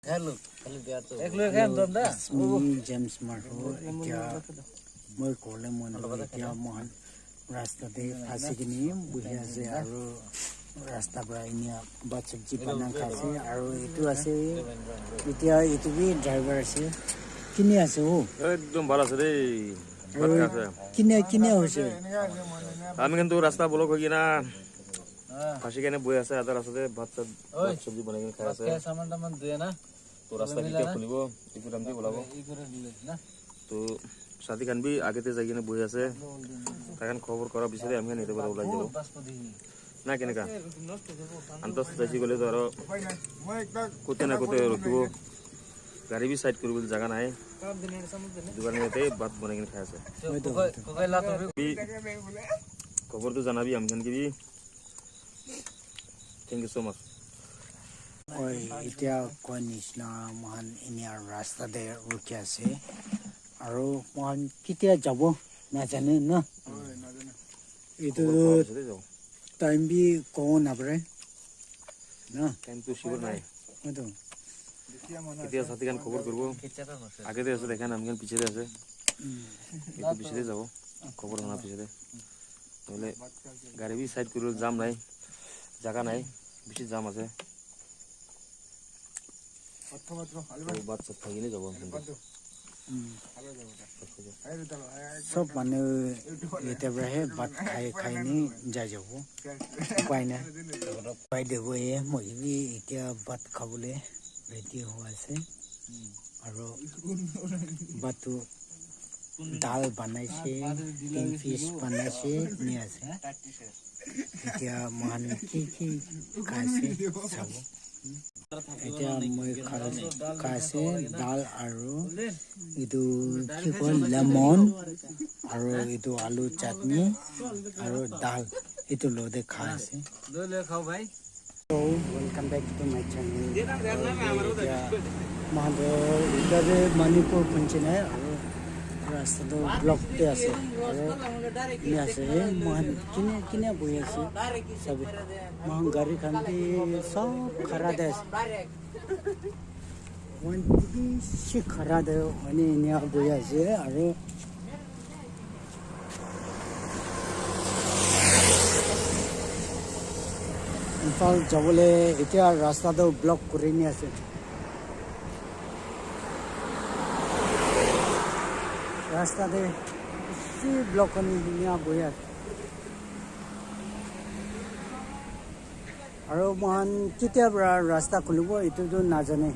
Hello, hello dia tu. James Marho এতিয়া মই ক'লে মন এতিয়া মহান ৰাস্তাতে ফাঁচি কিনি বহি আছে আৰু ৰাস্তা পৰা ইনিয়া বাট চব্জি পানা খাইছে আৰু এইটো আছে এতিয়া এইটো বি ড্ৰাইভাৰ আছে কিনে আছে একদম ভাল আছে দেই ভাত খাইছে কিনে হৈছে আমি কিন্তু ৰাস্তা ব্লক হৈ কিনা ফাঁচি কেনে বহি আছে আধা ৰাস্তাতে ভাত চব্জি বনাই কিনে খাই আছে Saman taman dia na. তো ৰাস্তা কেতিয়া খুলিব এইটো টাইমতে ওলাব তো সাথী খান বি আগেতে যাই কিনে বহি আছে তাকান খবৰ কৰা বিচাৰি আমি নিতে পাৰা ওলাই যাব না কেনেকা আন্তঃ যাইছি গ'লে তো আৰু কোতে না কোতে ৰখিব গাড়ী বি সাইড কৰিব জাগা নাই দোকানে ইয়াতে ভাত বনাই কিনে খাই আছে খবৰটো জানাবি আমি খান কিবি থ্যাংক ইউ সো মাচ oi এতিয়া কোৱা নিচিনা মহান ইনিয়া ৰাস্তাতে ৰখি আছে আৰু মহান কেতিয়া যাব নাজানে না এইটো টাইম বি ক'ব নাপাৰে না টাইমটো শিৱৰ নাই হয়তো এতিয়া সাথী খান খবৰ কৰিব আগেতে আছে দেখেন আমি খান পিছতে আছে এইটো পিছতে যাব খবৰ শুনা পিছতে নহ'লে গাড়ী বি সাইড কৰিব জাম নাই জাগা নাই বেছি জাম আছে বাট চাত খাই কিনে যাব চব মানুহ এতিয়াৰ পৰাহে ভাত খাই নি যাই যাব উপায় নাই উপায় দিবয়ে মই বি এতিয়া ভাত খাবলৈ ৰেডি হৈ আছে আৰু ভাতটো দাল বনাইছে তিন পিচ বনাইছে নি আছে এতিয়া মহান কি খাইছে চাব এতিয়া মই খাইছে দাল আৰু এইটো কি কয় লেমন আৰু এইটো আলু চাটনি আৰু দাল এইটো লদে খাই আছে So welcome back to my channel. Mother idare Manipur punchine aru rasta to block te ase aru ni ase man kine boi ase sab man gari khan ti sob khara de ase one si khara de ani ni boi ase aru ইফাল যাবলৈ এতিয়া ৰাস্তাটো block কৰি নি আছে ৰাস্তাতে বেছি block কৰি নিয়া বহি আছে আৰু মহান কেতিয়াৰ পৰা ৰাস্তা খুলিব এইটোতো নাজানে